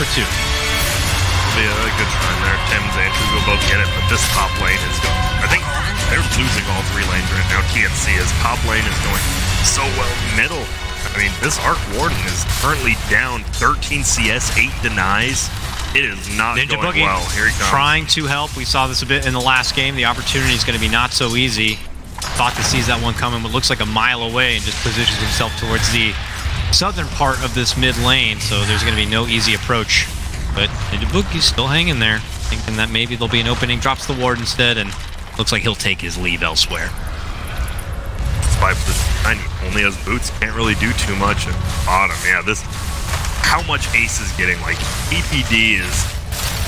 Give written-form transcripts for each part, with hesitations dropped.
for 2. Be a good time there. Tim's Andrews will both get it, but this top lane is going. I think they're losing all 3 lanes right now. TNC is top lane is going so well. Middle, I mean, this Arc Warden is currently down 13 CS, 8 denies. It is not Ninja going Boogie well. Here he comes. Trying to help. We saw this a bit in the last game. The opportunity is going to be not so easy. Fata sees that one coming, but looks like a mile away and just positions himself towards the southern part of this mid lane. So there's going to be no easy approach. But Ninja Boogie's still hanging there, thinking that maybe there'll be an opening. Drops the ward instead, and looks like he'll take his leave elsewhere. Spy position, only has boots, can't really do too much at bottom. Yeah, this, how much Ace is getting, like, EPD is,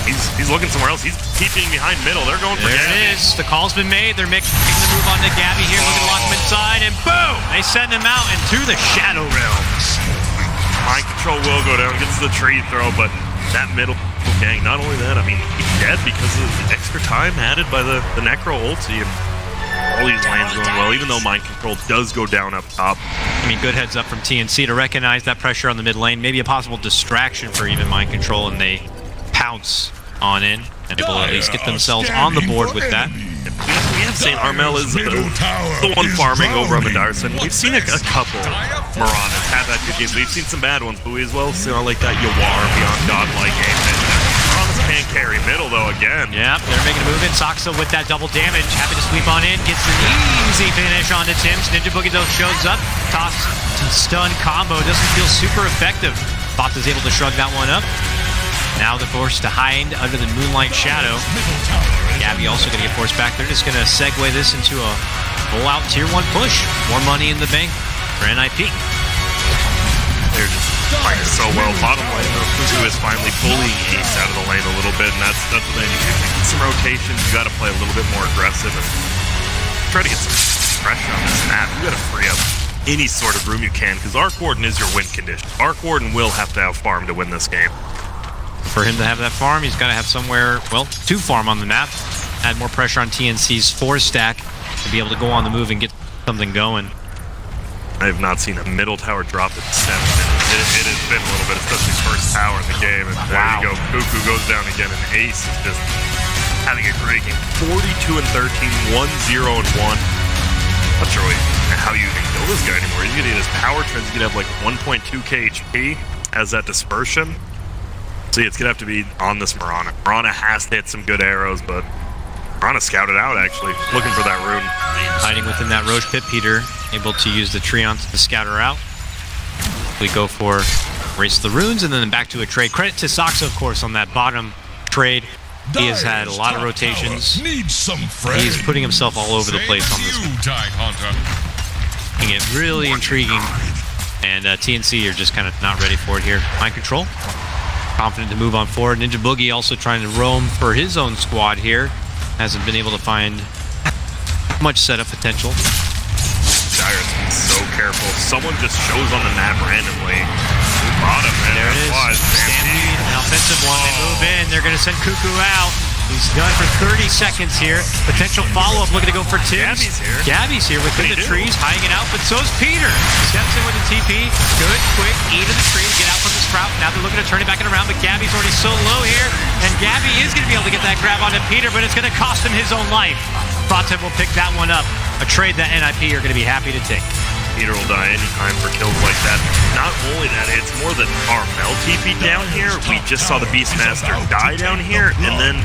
he's looking somewhere else. He's keeping behind middle. They're going for There Gabby. it is. The call's been made. They're making the move on to Gabby here. Looking to lock him inside, and boom! They send him out into the Shadow Realms. Mind control will go down, gets the tree throw, but that middle gang, not only that, I mean, he's dead because of the extra time added by the Necro ulti, and all these lanes going well, even though mind control does go down up top. I mean, good heads up from TNC to recognize that pressure on the mid lane, maybe a possible distraction for even mind control, and they pounce on in, and able to at least get themselves on the board with that. We have St. Armel is the one farming over on the Dire side. We've seen a couple Maranas have had good games. We've seen some bad ones, but we as well see like that Yawar beyond godlike game. Maranas can't carry middle though again. Yeah, they're making a move in. Saksa with that double damage, happy to sweep on in, gets an easy finish onto Tim's. Ninja Boogie though shows up, toss to stun combo, doesn't feel super effective. Fata's able to shrug that one up. Now they're forced to hide under the Moonlight Shadow. Gabby also going to get forced back. They're just going to segue this into a full-out Tier 1 push. More money in the bank for NIP. They're just fighting so well. Bottom lane, though, Kuzu is finally bullying Ace out of the lane a little bit, and that's what they need to do. Some rotations, you got to play a little bit more aggressive and try to get some pressure on this map. You got to free up any sort of room you can, because Arc Warden is your win condition. Arc Warden will have to have farm to win this game. For him to have that farm, he's got to have somewhere, well, to farm on the map. Add more pressure on TNC's 4-stack to be able to go on the move and get something going. I have not seen a middle tower drop at 7 minutes. It has been a little bit, especially first tower in the game. And there you go. Cuckoo goes down again, and Ace is just having a great game. 42-13, 1-0-1. Not sure how you even kill this guy anymore. He's going to get his power trends. He's going to have like 1.2k HP as that dispersion. See, it's going to have to be on this Marana. Marana has to hit some good arrows, but Marana scouted out, actually, looking for that rune. Hiding within that Roche Pit, Peter, able to use the Treants to scout her out. We go for Race the Runes, and then back to a trade. Credit to Saksa, of course, on that bottom trade. He has had a lot of rotations. He's putting himself all over the place on this one. Making it really intriguing. And TNC are just kind of not ready for it here. Mind control. Confident to move on forward. Ninja Boogie also trying to roam for his own squad here. Hasn't been able to find much setup potential. Dyer's been so careful. Someone just shows on the map randomly. Bottom, man. There it is. Stampede, an offensive one. They move in. They're going to send Cuckoo out. He's done for 30 seconds here. Potential follow-up looking to go for Tims. Gabby's here. Gabby's here within the trees, hiding it out, but so's Peter. Steps in with the TP. Good, quick, E to the tree to get out from the sprout. Now they're looking to turn it back and around, but Gabby's already so low here. And Gabby is going to be able to get that grab onto Peter, but it's going to cost him his own life. Fata will pick that one up. A trade that NIP are going to be happy to take. Peter will die anytime for kills like that. Not only that, it's more than Armel TP down here. We just saw the Beastmaster die down here, and then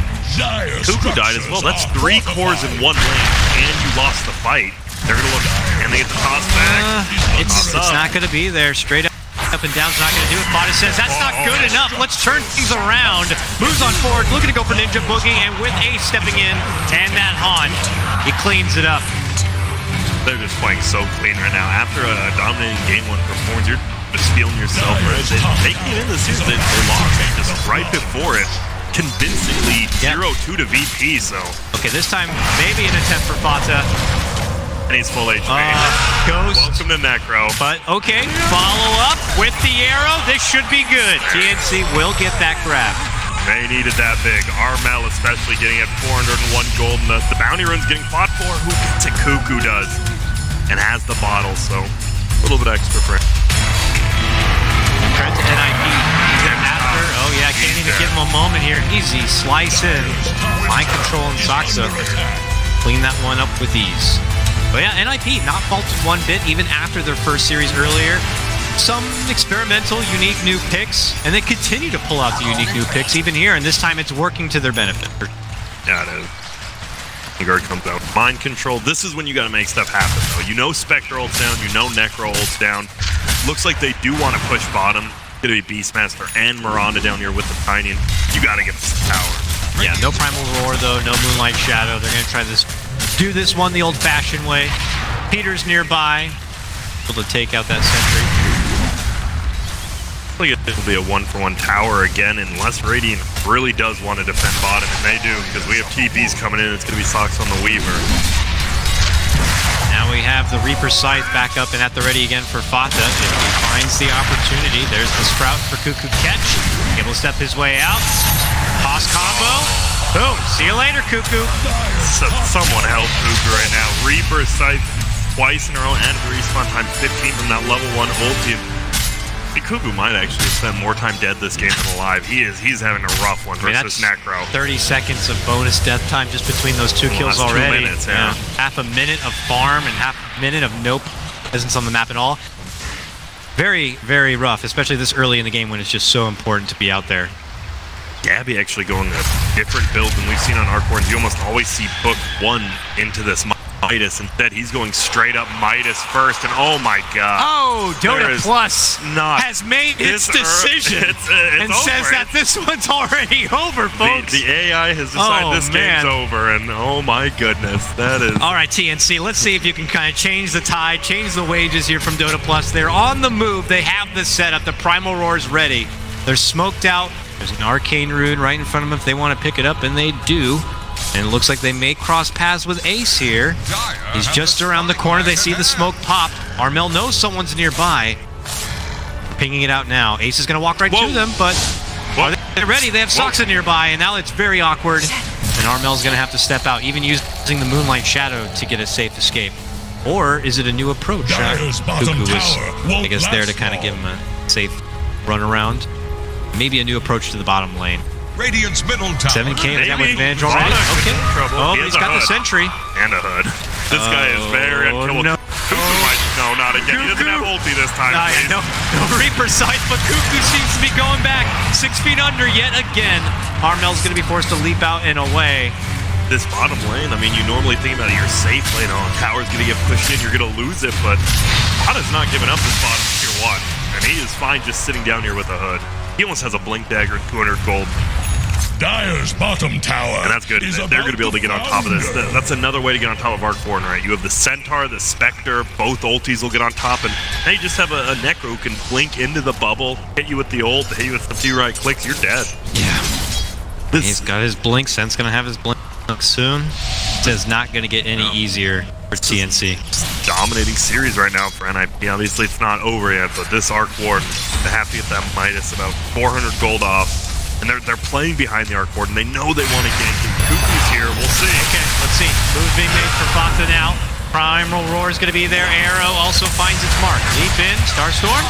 Cuckoo died as well. That's 3 cores in 1 lane, and you lost the fight. They're going to look, and they get the toss back. It's not going to be there. Straight up and down's not going to do it. Fata says, that's not good enough. Let's turn things around. Moves on forward, looking to go for Ninja Boogie, and with Ace stepping in, and that Haunt, he cleans it up. They're just playing so clean right now. After a dominating game 1 performance, you're just feeling yourself. Right? They came in this season, they lost just right before it, convincingly 0-2 to VP. So okay, this time maybe an attempt for Fata. And he's full HP. Ghost. Welcome to Necro. But okay, follow up with the arrow. This should be good. TNC will get that grab. They needed that big. Armel especially getting at 401 gold. And the bounty run's getting fought for. Who gets it? Cuckoo does. And has the bottle, so a little bit extra for him. Trying to NIP. He's there after. Oh yeah, here. Easy slice in. Mind control and Saksa. Clean that one up with ease. But yeah, NIP not faulted one bit even after their first series earlier. Some experimental, unique new picks, and they continue to pull out the unique new picks even here, and this time it's working to their benefit. Yeah, it is. Guard comes out. Mind control. This is when you got to make stuff happen, though. You know Spectre ults down. You know Necro ults down. Looks like they do want to push bottom. It's going to be Beastmaster and Miranda down here with the Tiny. You got to get this power. Yeah, no Primal Roar, though. No Moonlight Shadow. They're going to try this, do this one the old-fashioned way. Peter's nearby. Able to take out that sentry. It'll be a 1-for-1 tower again, unless Radiant really does want to defend bottom, and they do, because we have TPs coming in. It's going to be Sox on the Weaver. Now we have the Reaper Scythe back up and at the ready again for Fata. If he finds the opportunity, there's the Sprout for Cuckoo catch. Able to step his way out. Toss combo. Boom. See you later, Cuckoo. So someone help Cuckoo right now. Reaper Scythe twice in a row and respawn time 15 from that level 1 ulti. Cuckoo might actually have spent more time dead this game than alive. He's having a rough one versus Necro. 30 seconds of bonus death time just between those two kills already. 2 minutes, yeah. Half a minute of farm and half a minute of no presence on the map at all. Very, very rough, especially this early in the game when it's just so important to be out there. Gabby actually going a different build than we've seen on Arcborn. You almost always see book 1 into this Midas. Instead, he's going straight up Midas first, and oh my god. Oh, Dota Plus has made its decision and says that this one's already over, folks. The AI has decided this game's over, and oh my goodness, that is... All right, TNC, let's see if you can kind of change the tide, change the wages here from Dota Plus. They're on the move. They have the setup. The Primal Roar's ready. They're smoked out. There's an Arcane Rune right in front of them if they want to pick it up, and they do. And it looks like they may cross paths with Ace here. He's just around the corner. They see the smoke pop. Armel knows someone's nearby. Pinging it out now. Ace is going to walk right to them, but are they ready? They have Soxa nearby, and now it's very awkward. And Armel's going to have to step out, even using the Moonlight Shadow to get a safe escape. Or is it a new approach? Cuckoo is, I guess, there to kind of give him a safe run around. Maybe a new approach to the bottom lane. Radiant's middle tower. 7K is that with advantage already? Okay. Oh, but he's got the sentry. And a hood. This guy is very unkillable. No. No, not again. He doesn't have ulti this time. No Reaper Scythe, but Cuckoo seems to be going back 6 feet under yet again. Armel's going to be forced to leap out and away. This bottom lane, I mean, you normally think about it, you're safe lane on. Tower's going to get pushed in, you're going to lose it, but Hada's not giving up this bottom tier 1. And he is fine just sitting down here with a hood. He almost has a blink dagger and 200 gold. Dire's bottom tower. And that's good. They're going to be able to get on top of this. That's another way to get on top of Arcborn, right? You have the Centaur, the Spectre, both ultis will get on top, and now you just have a Necro who can blink into the bubble, hit you with the ult, hit you with some few right clicks, you're dead. Yeah. He's got his blink. Sent's going to have his blink soon. It's not going to get any easier for TNC. Dominating series right now for NIP. Obviously, it's not over yet, but this Arcborn, they have to get that Midas about 400 gold off. And they're playing behind the Arcborn, and they know they want to gank him. Cuckoo's here, we'll see. Okay, let's see. Move being made for Fata now. Primal Roar is going to be there. Arrow also finds its mark. Leap in, Starstorm.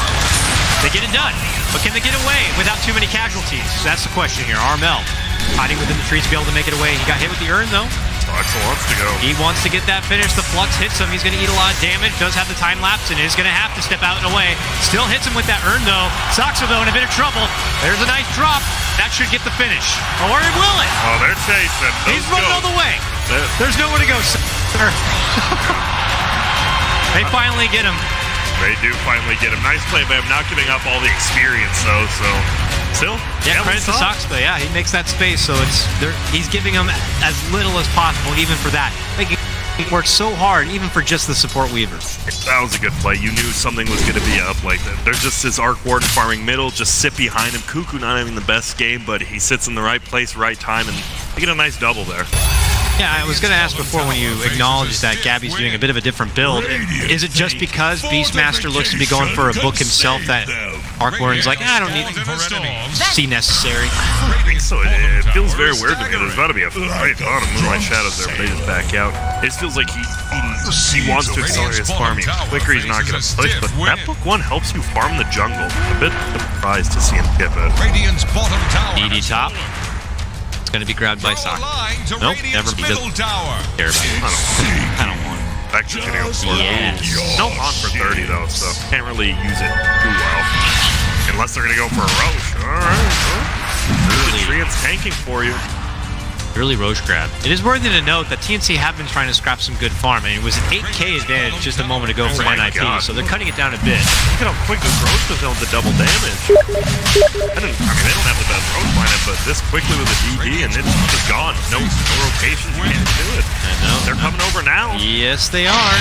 They get it done. But can they get away without too many casualties? That's the question here. Armel hiding within the trees to be able to make it away. He got hit with the urn, though. Soxa wants to go. He wants to get that finish. The Flux hits him. He's going to eat a lot of damage. Does have the time lapse and is going to have to step out and away. Still hits him with that urn, though. Soxa, though, in a bit of trouble. There's a nice drop. That should get the finish. Or will it? Oh, they're chasing. He's running all the way. There's nowhere to go, sir. They finally get him. They do finally get him. Nice play by him, not giving up all the experience, though, so... Still, yeah, credit to Sox, but yeah, he makes that space, so he's giving him as little as possible, even for that. Making it work so hard, even for just the support weavers. That was a good play. You knew something was going to be up like that. There's just this Arc Warden farming middle, just sit behind him. Cuckoo not having the best game, but he sits in the right place, right time, and they get a nice double there. Yeah, I was going to ask before when you acknowledged that Gabby's doing a bit of a different build. Is it just because Beastmaster looks to be going for a book himself that Arcborn's like, I don't need see necessary? I think so. It feels very weird to me. There's about to be a fight on him. Moonlight Shadows there, but they just back out. It just feels like he wants to accelerate his farming. Quicker he's not going to push, but that book 1 helps you farm the jungle. A bit surprised to see him skip it. Radiant's bottom tower. DD top. It's going to be grabbed by Sock. Nope, never be. Middle tower. Care about it. I don't want it. Vector's gonna go for it. Yes. No on for 30 though, so can't really use it too well. Unless they're gonna go for a Roche. Alright. The Treant's tanking for you. Early Roche grab. It is worthy to note that TNC have been trying to scrap some good farm. I mean, it was an 8k advantage just a moment ago for NIP, so they're cutting it down a bit. Look at how quick this Roche was able to double damage. I mean, they don't have the best Roche lineup, but this quickly with a DD and it's just gone. No rotations, you can't do it. I know. They're coming over now. Yes, they are.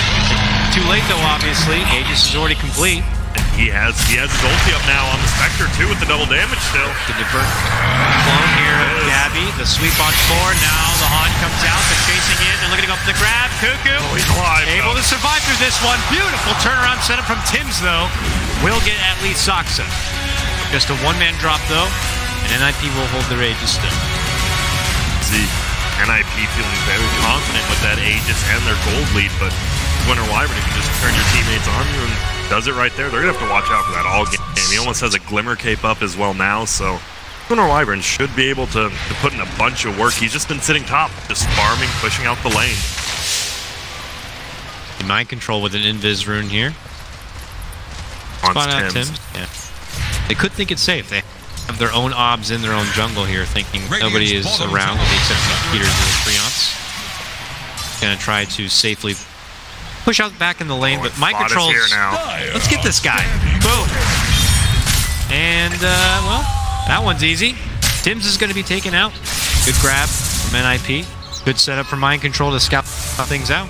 Too late though, obviously. Aegis is already complete. He has his ulti up now on the Spectre too with the double damage still. Good divert. Clone here of Gabby. The sweep on 4. Now the Han comes out. They're chasing in. They're looking to go for the grab. Cuckoo. Oh, he's alive, able to survive through this one. Beautiful turnaround setup from Tims though. Will get at least Soxa. Just a one-man drop though. And NIP will hold their Aegis still. See, NIP feeling very confident with that Aegis and their gold lead, but Winter Wyvern, if you just turn your teammates on you and does it right there, they're going to have to watch out for that all game. He almost has a Glimmer Cape up as well now, so Winter Wyvern should be able to put in a bunch of work. He's just been sitting top, just farming, pushing out the lane. Mind control with an Invis rune here. Spot out Tims. Yeah. They could think it's safe. They have their own obs in their own jungle here, thinking nobody is around with the exception of Peters and the Treants. Gonna try to safely push out back in the lane, but mind controls. Here now. Let's get this guy. Boom. And, well, that one's easy. Tims is going to be taken out. Good grab from NIP. Good setup for mind control to scout things out.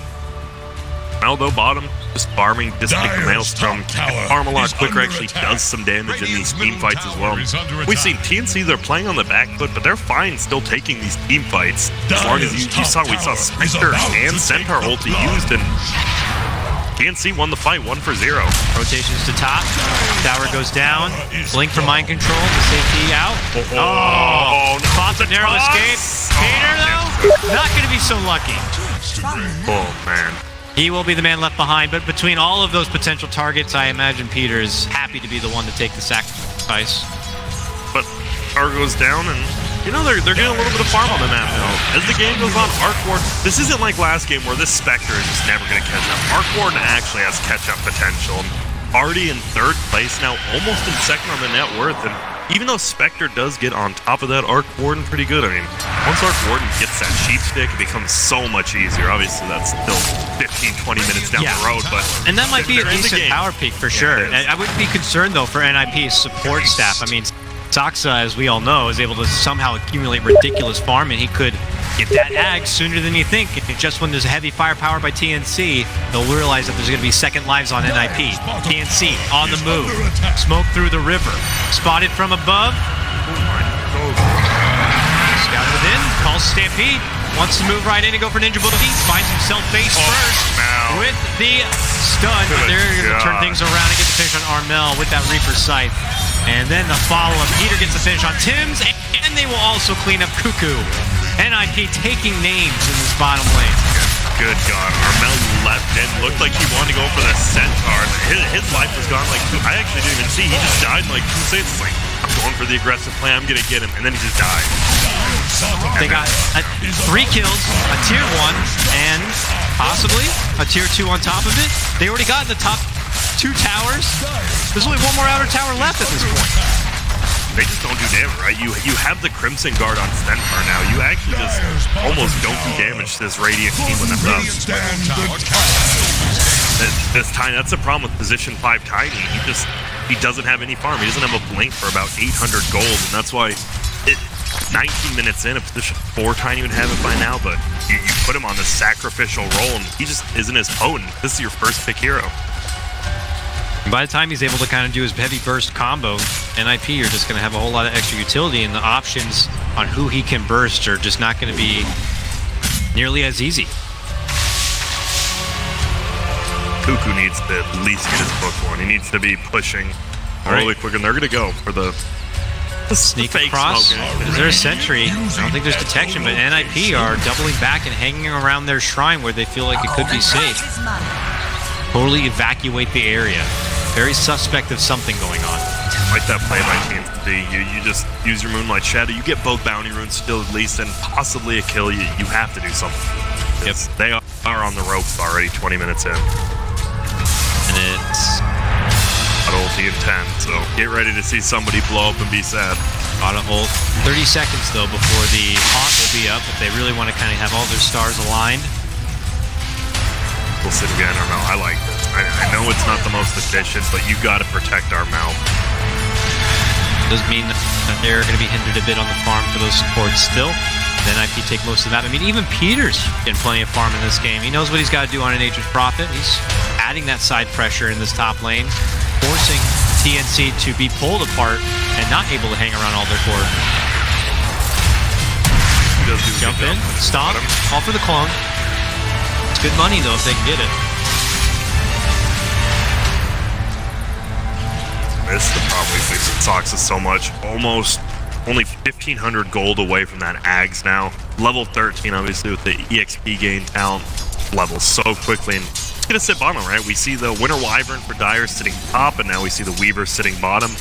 Meldo bottom, just farming, just like the Maelstrom. Farm a lot quicker, actually does some damage in these team fights as well. We've seen TNC, they're playing on the back foot, but they're fine still taking these team fights. As long as we saw Spectre and Centaur ulti used, and TNC won the fight 1-0. Rotations to top. Tower goes down. Blink for mind control. The safety out. Oh, spots a narrow escape. Peter, though, not going to be so lucky. Oh, man. He will be the man left behind, but between all of those potential targets, I imagine Peter is happy to be the one to take the sacrifice. But Tower goes down, and you know, they're getting a little bit of farm on the map now. As the game goes on, Arc Warden, this isn't like last game where this Spectre is just never going to catch up. Arc Warden actually has catch-up potential. Already in 3rd place now, almost in 2nd on the net worth, and even though Spectre does get on top of that Arc Warden pretty good, I mean, once Arc Warden gets that sheep stick, it becomes so much easier. Obviously, that's still 15-20 minutes down the road, but and that might be a decent power peak for sure. I wouldn't be concerned, though, for NIP's support staff. I mean, Soxa, as we all know, is able to somehow accumulate ridiculous farm, and he could get that ag sooner than you think. Just when there's a heavy firepower by TNC, they'll realize that there's going to be second lives on NIP. TNC on the move. Smoke through the river. Spotted from above. Scout within. Calls Stampede. Wants to move right in and go for Ninja Boogie. Finds himself face first with the stun. But they're going to turn things around and get the finish on Armel with that Reaper Scythe. And then the follow-up. Peter gets the finish on Tims, and they will also clean up Cuckoo. NIP taking names in this bottom lane. Good God. Armel left in. Looked like he wanted to go for the Centaur. His life was gone like 2. I actually didn't even see. He just died in like 2 seconds. Like, I'm going for the aggressive play. I'm going to get him. And then he just died. They got 3 kills, a tier 1, and possibly a tier 2 on top of it. They already got in the top 2 towers. There's only one more outer tower left at this point. They just don't do damage, right? You have the Crimson Guard on Centaur now. You actually just almost don't do damage to this Radiant team when that's up. This time, that's the problem with position 5 Tiny. He doesn't have any farm. He doesn't have a blink for about 800 gold, and that's why 19 minutes in, a position 4 Tiny would have it by now, but you put him on the sacrificial role, and he just isn't as potent. This is your first pick hero. And by the time he's able to kind of do his heavy burst combo, NIP are just going to have a whole lot of extra utility, and the options on who he can burst are just not going to be nearly as easy. Cuckoo needs to at least get his book one. He needs to be pushing really quick, and they're going to go for the sneak across. Is there a sentry? I don't think there's detection, but NIP are doubling back and hanging around their shrine where they feel like it could be safe. Totally evacuate the area. Very suspect of something going on. like that play by TNC. You just use your Moonlight Shadow. You get both bounty runes still at least, and possibly a kill. You have to do something. Yep. They are on the ropes already, 20 minutes in. And it's ulti in 10, so get ready to see somebody blow up and be sad. Auto ult. 30 seconds though before the haunt will be up if they really want to kind of have all their stars aligned. We'll sit again. I don't know. I like this. I know it's not the most efficient, but you got to protect our mouth. Does mean that they're going to be hindered a bit on the farm for those supports still. Then IP take most of that. I mean, even Peter's getting plenty of farm in this game. He knows what he's got to do on a Nature's Prophet. He's adding that side pressure in this top lane, forcing TNC to be pulled apart and not able to hang around all their core. Jump in, stomp, call for the clone. It's good money though if they can get it. This is the problem we face with Soxa so much. Almost only 1,500 gold away from that Ags now. Level 13, obviously, with the EXP gain talent levels so quickly. And it's going to sit bottom, right? We see the Winter Wyvern for Dire sitting top, and now we see the Weaver sitting bottom.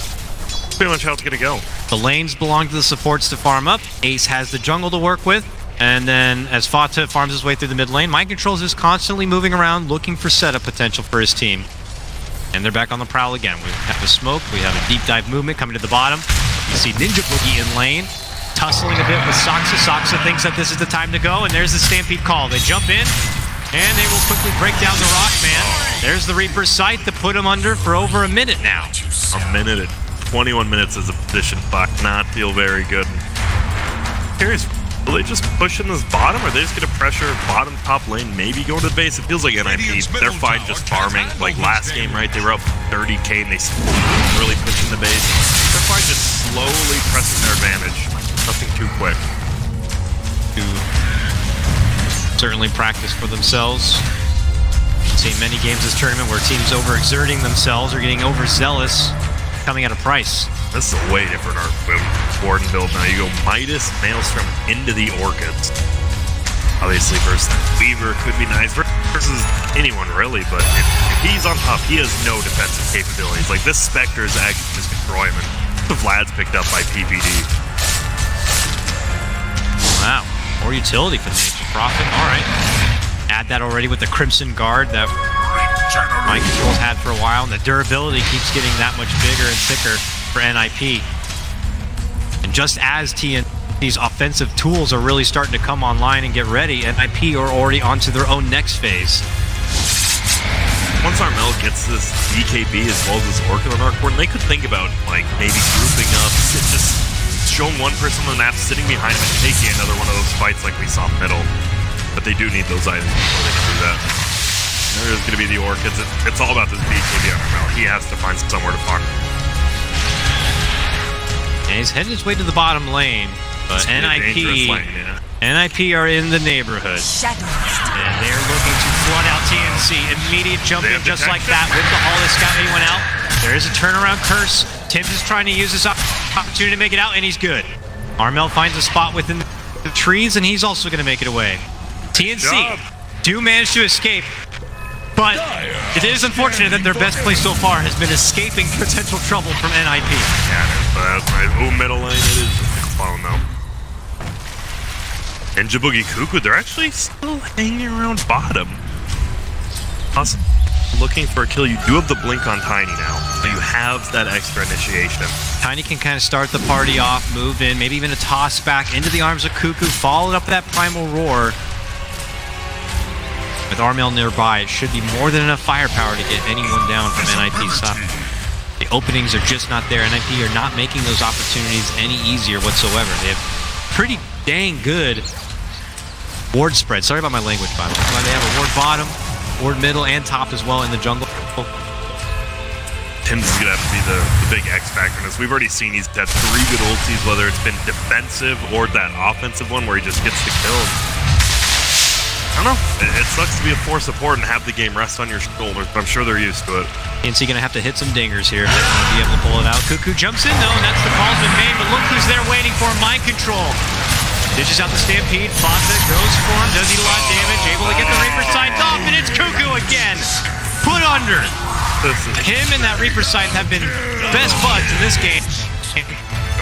Pretty much how it's going to go. The lanes belong to the supports to farm up. Ace has the jungle to work with. And then as Fata farms his way through the mid lane, Mind Control's is constantly moving around, looking for setup potential for his team. And they're back on the prowl again. We have a smoke, we have a deep dive movement coming to the bottom. You see Ninja Boogie in lane, tussling a bit with Soxa. Soxa thinks that this is the time to go, and there's the Stampede call. They jump in, and they will quickly break down the rock, man. There's the Reaper's Sight to put him under for over a minute now. A minute and 21 minutes as a position clock. Not feel very good. Curious, will they just push in this bottom, or are they just going to pressure bottom top lane, maybe go to the base? It feels like NIP, they're fine just farming. Like last game, right, they were up 30k and they really pushing the base. They're fine just slowly pressing their advantage. Nothing too quick. To certainly practice for themselves. Seen many games this tournament where teams overexerting themselves or getting overzealous, coming at a price. This is a way different Warden build now. You go Midas, Maelstrom into the Orchids. Obviously versus Weaver could be nice versus anyone really, but if he's on top, he has no defensive capabilities. Like this Spectre is actually just destroy him. The Vlad's picked up by PPD. Wow, more utility for the Nature's Prophet. All right, add that already with the Crimson Guard that Mind Control's had for a while, and the durability keeps getting that much bigger and thicker for NIP. And just as TNC's offensive tools are really starting to come online and get ready, NIP are already onto their own next phase. Once Armel gets this BKB as well as this Orchid on our board, they could think about like maybe grouping up, just showing one person on the map sitting behind him and taking another one of those fights like we saw middle. But they do need those items before they can do that. There's going to be the Orchids. It's all about this BKB on Armel. He has to find somewhere to farm. And he's headed his way to the bottom lane, but NIP are in the neighborhood. And they're looking to flood out TNC. Immediate jump in just like that with the Hall. They scout anyone out. There is a turnaround curse. Tim's is trying to use this opportunity to make it out, and he's good. Armel finds a spot within the trees, and he's also going to make it away. TNC do manage to escape, but it is unfortunate that their best play so far has been escaping potential trouble from NIP. Yeah, that's right. Ooh, middle lane, it is fun though. Ninja Boogie Cuckoo, they're actually still hanging around bottom. Us looking for a kill. You do have the blink on Tiny now, so you have that extra initiation. Tiny can kind of start the party off, move in, maybe even a toss back into the arms of Cuckoo, followed up that primal roar. With Armel nearby, it should be more than enough firepower to get anyone down from NIP's side. The openings are just not there. NIP are not making those opportunities any easier whatsoever. They have pretty dang good ward spread. Sorry about my language, by the way. They have a ward bottom, ward middle, and top as well in the jungle. Tim's is going to have to be the big X factor in this. We've already seen he's had 3 good ultis, whether it's been defensive or that offensive one where he just gets the kill. I don't know. It sucks to be a 4 support and have the game rest on your shoulders, but I'm sure they're used to it. TNC gonna have to hit some dingers here if they want to be able to pull it out. Cuckoo jumps in though, and that's the call's been made, but look who's there waiting for him. Mind Control. Dishes out the Stampede. Fata goes for him, does eat a lot of damage, able to get the Reaper sides off, and it's Cuckoo again. Put under. Him and that Reaper Scythe have been best buds in this game.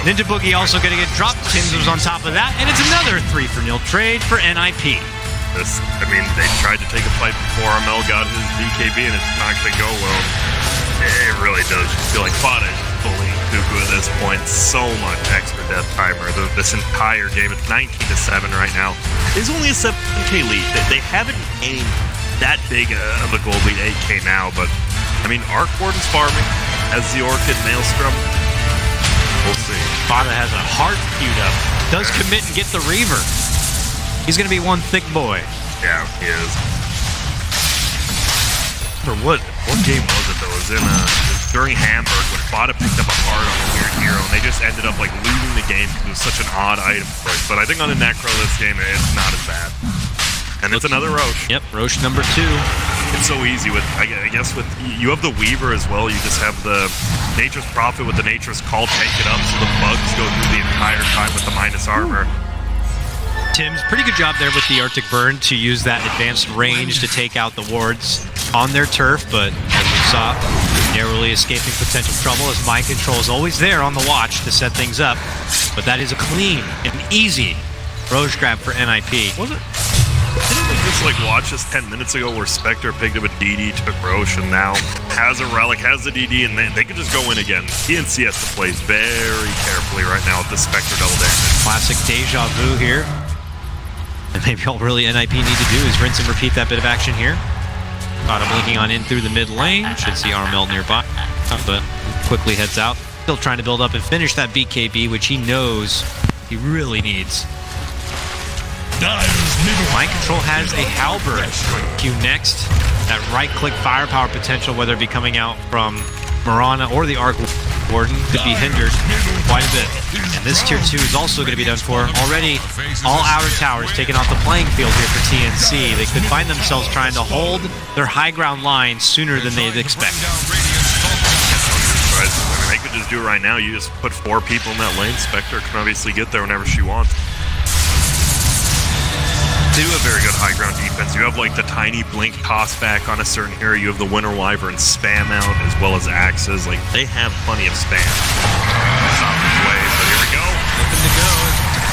Ninja Boogie also going to get dropped. Tims was on top of that, and it's another 3-for-0 trade for NIP. I mean, they tried to take a fight before Armel got his BKB, and it's not going to go well. It really does just feel like Kwala is bullying Cuckoo at this point. So much extra death timer. This entire game, it's 19-7 right now. It's only a 7K lead. They haven't aimed that big of a gold lead, 8K now, but I mean, Arc Warden's farming as the Orchid Maelstrom. We'll see. Kwala has a heart queued up. Does commit and get the Reaver. He's going to be one thick boy. Yeah, he is. What game was it though? It was in during Hamburg when Kwala picked up a heart on a weird hero, and they just ended up like losing the game because it was such an odd item choice. But I think on the Necro this game, it's not as bad. And it's another Roche. Yep, Roche number 2. It's so easy with, I guess with, you have the Weaver as well. You just have the Nature's Prophet with the Nature's Call tank it up so the bugs go through the entire time with the minus armor. Tim's pretty good job there with the Arctic Burn to use that advanced range to take out the wards on their turf, but as we saw, narrowly escaping potential trouble as Mind Control is always there on the watch to set things up. But that is a clean and easy Roche grab for NIP. Was it? Didn't we just like watch this 10 minutes ago where Spectre picked up a DD, took Roche, and now has a Relic, has the DD, and they could just go in again. TNC has to play very carefully right now with the Spectre double damage. Classic deja vu here. And maybe all really NIP need to do is rinse and repeat that bit of action here. Got him blinking on in through the mid lane. Should see Armel nearby, but quickly heads out. Still trying to build up and finish that BKB, which he knows he really needs. Mind Control has a Halberd Q next. That right-click firepower potential, whether it be coming out from Mirana or the Arc Warden, could be hindered quite a bit. And this tier 2 is also going to be done for. Already, all outer towers taken off the playing field here for TNC. They could find themselves trying to hold their high ground line sooner than they'd expect. I mean, they could just do it right now. You just put 4 people in that lane. Spectre can obviously get there whenever she wants. They do have very good high ground defense. You have like the tiny blink toss back on a certain hero. You have the Winter Wyvern spam out as well as axes. Like they have plenty of spam. Way, but here we go. Looking to go.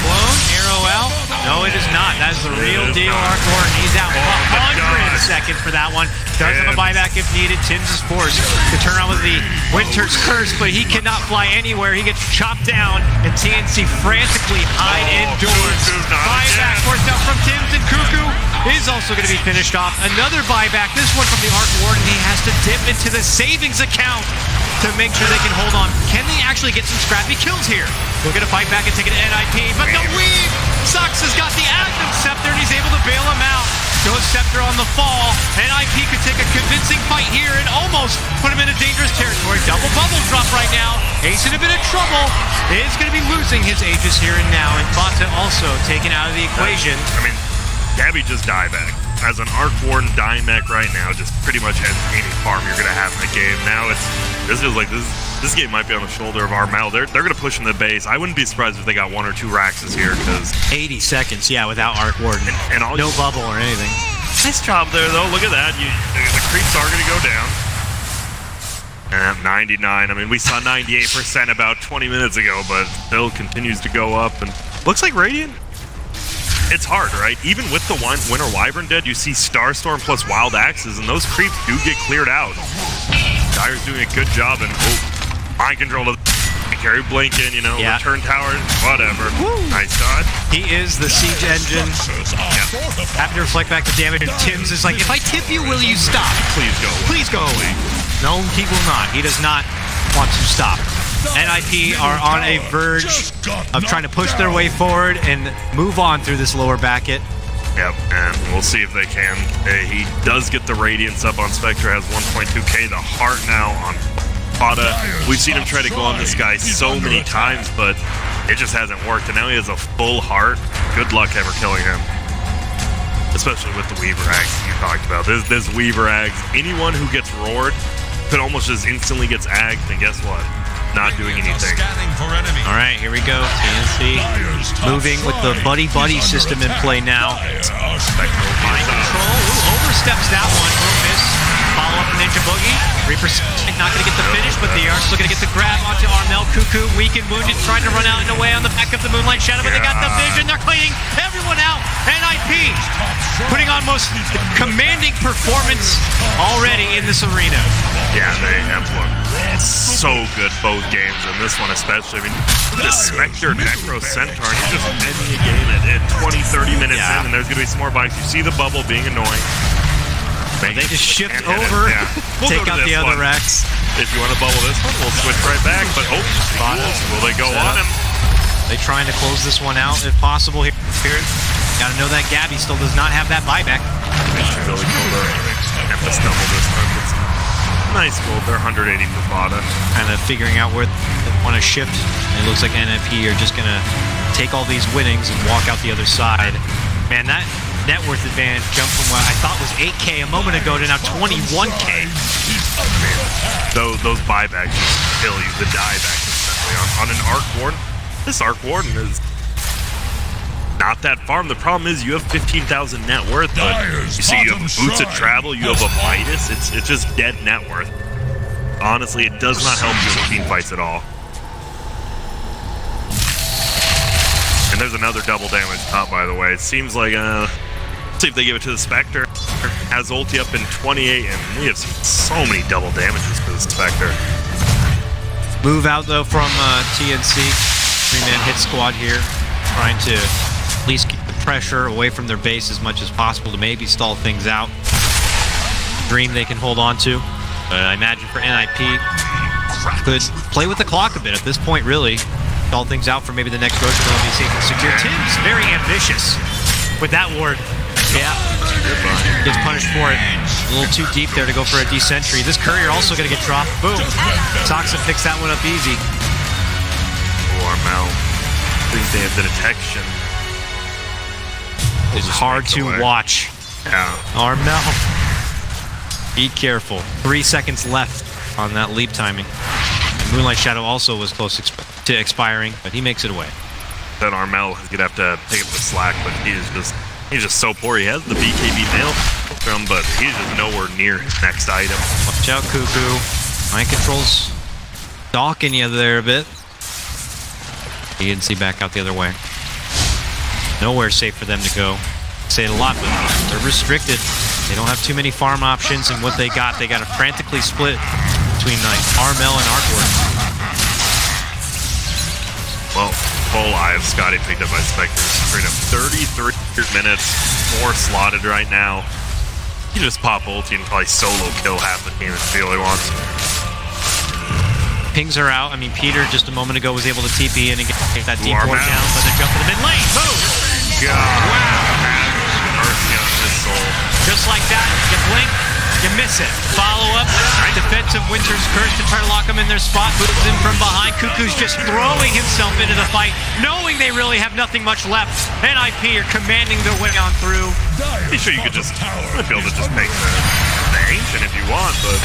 Clone, arrow out. No, it is not. That is the real deal, Arc Warden. He's out 100 seconds for that one. Does have a buyback if needed. Tims is forced to turn around with the Winter's Curse, but he cannot fly anywhere. He gets chopped down, and TNC frantically hide indoors. Buyback forced out from Tims, and Cuckoo is also going to be finished off. Another buyback, this one from the Arc Warden. He has to dip into the savings account to make sure they can hold on. Can they actually get some scrappy kills here? We're going to fight back and take it to NIP, but the weave! Sucks has got the active Scepter, and he's able to bail him out. Goes Scepter on the fall. NIP could take a convincing fight here and almost put him into dangerous territory. Double bubble drop right now. Ace in a bit of trouble. Is going to be losing his Aegis here and now, and Bata also taken out of the equation. I mean, Gabby just dieback. As an Arc Warden Dynamac right now, just pretty much any farm you're going to have in the game. Now this game might be on the shoulder of Armel. They're going to push in the base. I wouldn't be surprised if they got 1 or 2 Raxes here, because 80 seconds, yeah, without Arc Warden. And no bubble or anything. Nice job there, though. Look at that. The creeps are going to go down. And 99. I mean, we saw 98% about 20 minutes ago, but still continues to go up. And looks like Radiant. It's hard, right? Even with the Winter Wyvern dead, you see Starstorm plus Wild Axes, and those creeps do get cleared out. Dyer's doing a good job, and Mind Control to carry Blinken, you know, yeah. Return Tower, whatever. Woo. Nice dodge. He is the siege engine. Yeah. Happy to reflect back the damage, and Tims is like, if I tip you, will you stop? Please go away. Please go away. No, he will not. He does not want to stop. NIP are on a verge of trying to push their way forward and move on through this lower bracket. Yep, and we'll see if they can. He does get the Radiance up on Spectre, has 1.2k. The heart now on Kwala. We've seen him try to go on this guy so many times, but it just hasn't worked. And now he has a full heart. Good luck ever killing him. Especially with the Weaver Axe you talked about. This Weaver Axe, anyone who gets roared could almost just instantly gets agged, and guess what? Not doing anything. All right, here we go. TNC moving with the buddy-buddy system in play now. Mind Control. Ooh, oversteps that one. Will miss. Follow up Ninja Boogie. 3% not going to get the finish, but they are still going to get the grab onto Armel. Cuckoo, weak and wounded, trying to run out and away on the back of the Moonlight Shadow, but they got the vision. They're cleaning everyone out. NIP putting on most commanding performance already in this arena. Yeah, they have looked so good both games, and this one especially. I mean, this Spectre Necro Centaur, he's just ending a game at 20, 30 minutes in, and there's going to be some more bites. You see the bubble being annoying. They just shift over, we'll take out the other racks. If you want to bubble this one, we'll switch right back, but will they go on him? They trying to close this one out if possible here. Gotta know that Gabby still does not have that buyback. They should really go to Memphis double this time. It's nice gold. They're 180 for Bada. Kind of figuring out where they want to shift. It looks like NFP are just gonna take all these winnings and walk out the other side. Man, that net worth advantage jumped from what I thought was 8K a moment ago to now 21K. Those buybacks just kill you. The dieback essentially on an Arc Warden. This Arc Warden is not that farm. The problem is you have 15,000 net worth, but you see you have Boots of Travel, you have a Midas. It's just dead net worth. Honestly, it does not help you in team fights at all. And there's another double damage top, by the way. It seems like, see if they give it to the Spectre. Has ulti up in 28, and we have seen so many double damages for the Spectre. Move out, though, from TNC. 3-man hit squad here, trying to at least keep the pressure away from their base as much as possible to maybe stall things out. Dream they can hold on to. But I imagine for NIP, could play with the clock a bit at this point, really. Stall things out for maybe the next Roach will be safe and secure. Tim's very ambitious with that ward. Yeah, gets punished for it. A little too deep there to go for a D-Sentry. This Courier also going to get dropped. Boom. Toxa picks that one up easy. Armel. Thinks they have the detection. It's hard to watch. Yeah. Armel. Be careful. 3 seconds left on that leap timing. And Moonlight Shadow also was close to expiring, but he makes it away. Then Armel is gonna have to pick up the slack, but he's just so poor. He has the BKB nail from, but he's just nowhere near his next item. Watch out, Cuckoo. Mind control's stalking you there a bit. TNC back out the other way. Nowhere safe for them to go. Say it a lot, but they're restricted. They don't have too many farm options, and what they got to frantically split between Armel and Artwork. Well, full eye of Scotty picked up by Spectre. Straight up 33 minutes, 4 slotted right now. He just pop ulti and probably solo kill half the team if he really wants. Pings are out. I mean, Peter just a moment ago was able to TP in and get that deep ward down, but they jump to the mid lane. Boom! God, wow. Mercy on his soul. Just like that, you blink, you miss it. Follow up, defensive Winter's Curse to try to lock him in their spot, moves in from behind. Cuckoo's just throwing himself into the fight, knowing they really have nothing much left. NIP are commanding their way on through. Pretty sure you could just, I'd be able to just make the Ancient if you want, but...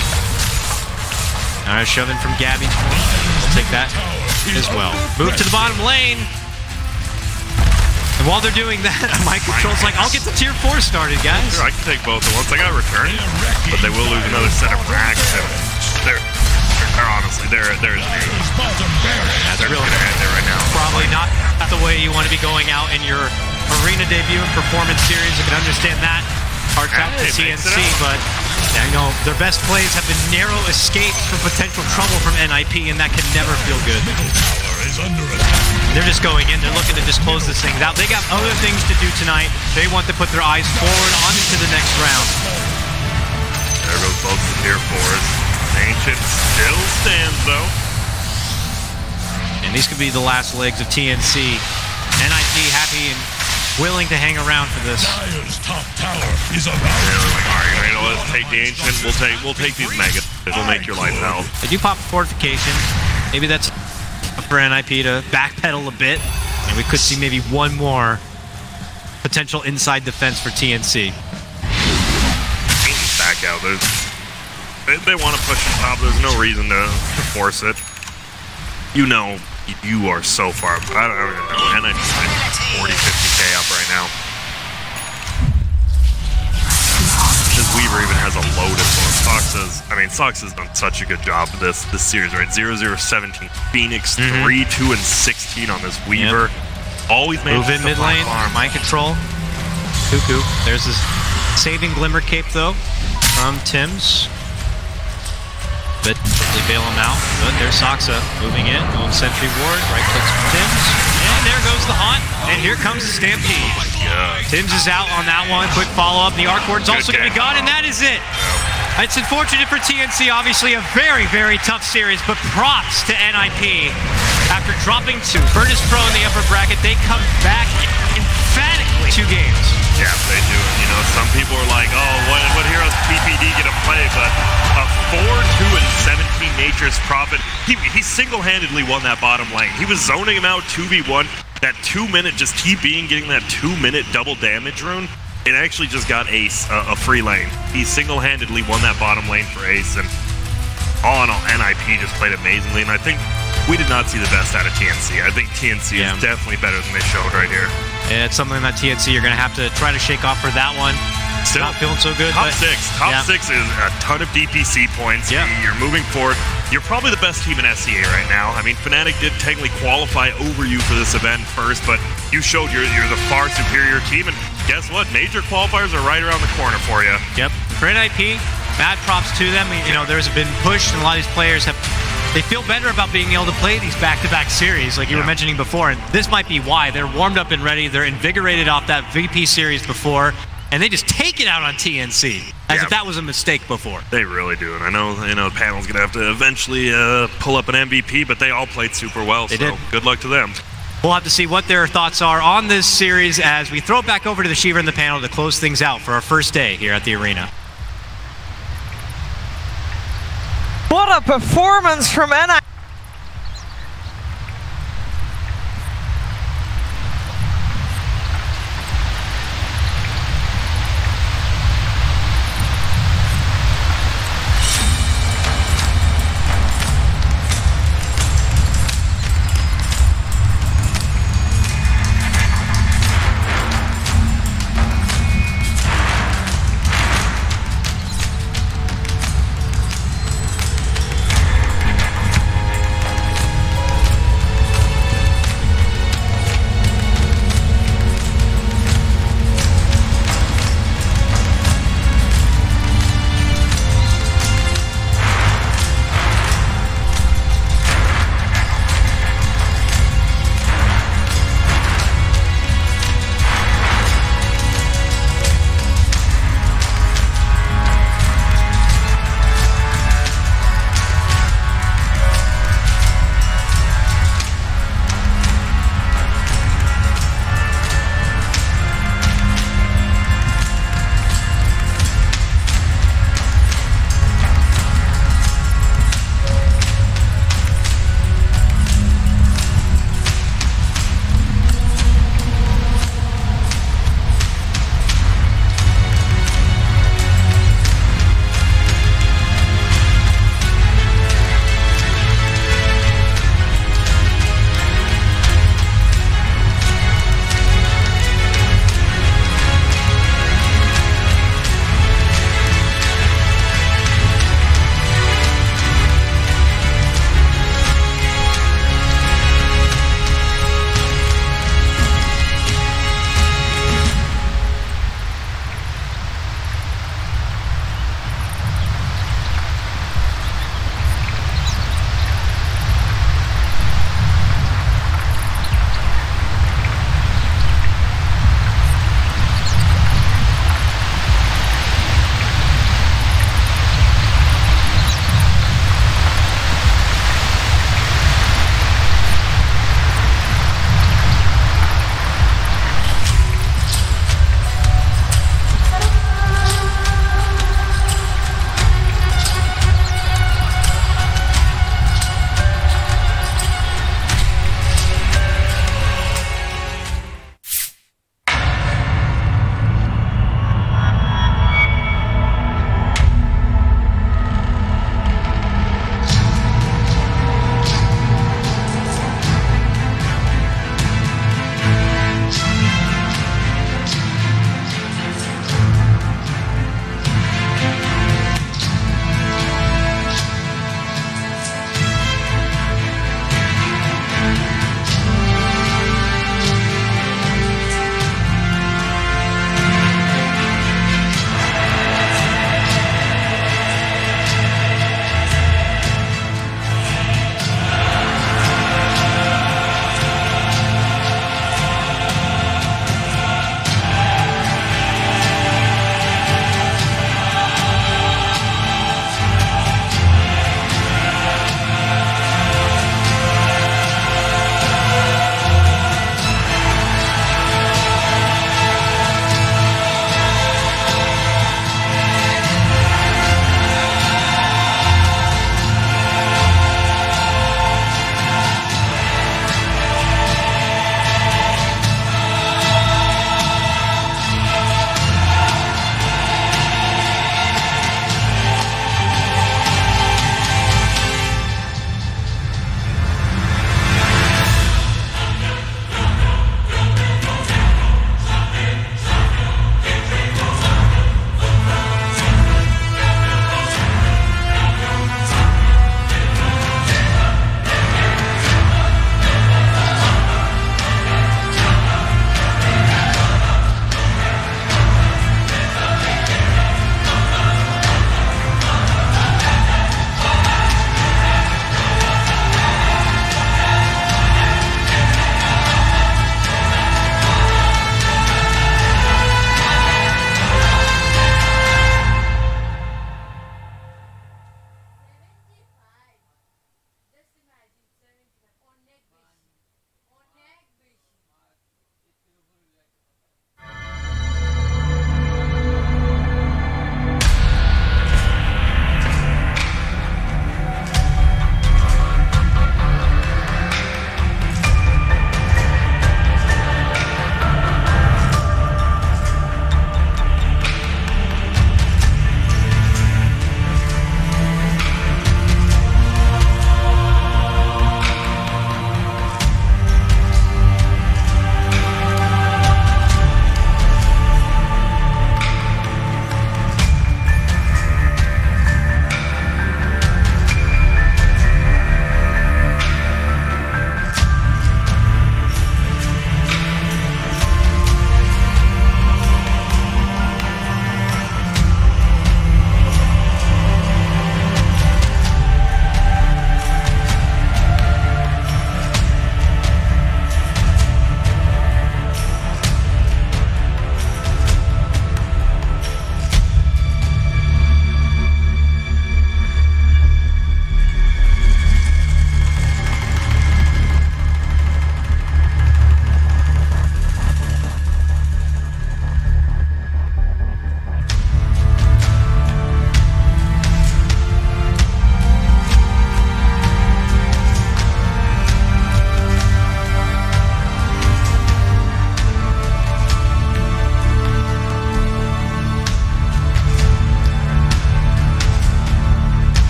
Alright, shoving from Gabby. We'll take that as well. Move to the bottom lane. And while they're doing that, my control's like, I'll get the tier 4 started, guys. Sure, I can take both at once. I got a return, but they will lose another set of racks. So they're honestly, they're really gonna end there right now. Probably not the way you want to be going out in your arena debut and performance series. I can understand that. Hearts out to TNC, but I know their best plays have been narrow escapes from potential trouble from NIP, and that can never feel good. They're just going in. They're looking to just close this thing out. They got other things to do tonight. They want to put their eyes forward on into the next round. There goes both the tier 4s. Ancient still stands, though. And these could be the last legs of TNC. NIP happy and willing to hang around for this. Top tower is about. Alright, let's take the Ancient. We'll take these Megas. It'll make your life hell. They do pop fortification. Maybe that's for NIP to backpedal a bit, and we could see maybe one more potential inside defense for TNC. Back out. They want to push the top. There's no reason to force it. You know, you are so far. I don't even know. NIP is 40, 50K up right now. Just Weaver even has a Lotus on Sox has done such a good job of this series, right? 0-0-17, Phoenix 3-2-16 on this Weaver. Always move in mid lane, mind control. Cuckoo. There's this saving glimmer cape though from Tim's. But quickly bail him out. But there's Soxa moving in, going sentry ward, right clicks from Tim's. And there goes the haunt, and here comes the stampede. Tim's is out on that one. Quick follow-up. The arc ward's also going to be gone, and that is it. It's unfortunate for TNC, obviously a very, very tough series, but props to NIP. After dropping to Virtus Pro in the upper bracket, they come back emphatically 2 games. Yeah, they do. You know, some people are like, oh, what heroes PPD gonna play? But a 4-2-17 Nature's Prophet, he single-handedly won that bottom lane. He was zoning him out 2v1. That 2-minute, just TBing, getting that 2-minute double damage rune, it actually just got Ace a free lane. He single-handedly won that bottom lane for Ace, and all in all, NIP just played amazingly, and I think we did not see the best out of TNC. I think TNC is definitely better than they showed right here. And it's something that TNC you're going to have to try to shake off for that one. Still not feeling so good. Top 6. Top 6 is a ton of DPC points. Yeah. You're moving forward. You're probably the best team in SCA right now. I mean, Fnatic did technically qualify over you for this event first, but you showed you're the far superior team. And guess what? Major qualifiers are right around the corner for you. Yep. For NIP, mad props to them. You know, there's been push, and a lot of these players they feel better about being able to play these back-to-back series, like you were mentioning before, and this might be why. They're warmed up and ready. They're invigorated off that VP series before, and they just take it out on TNC as if that was a mistake before. They really do, and I know the panel's gonna have to eventually pull up an MVP, but they all played super well. They did. Good luck to them. We'll have to see what their thoughts are on this series as we throw it back over to the Shiva and the panel to close things out for our first day here at the arena. What a performance from NIP!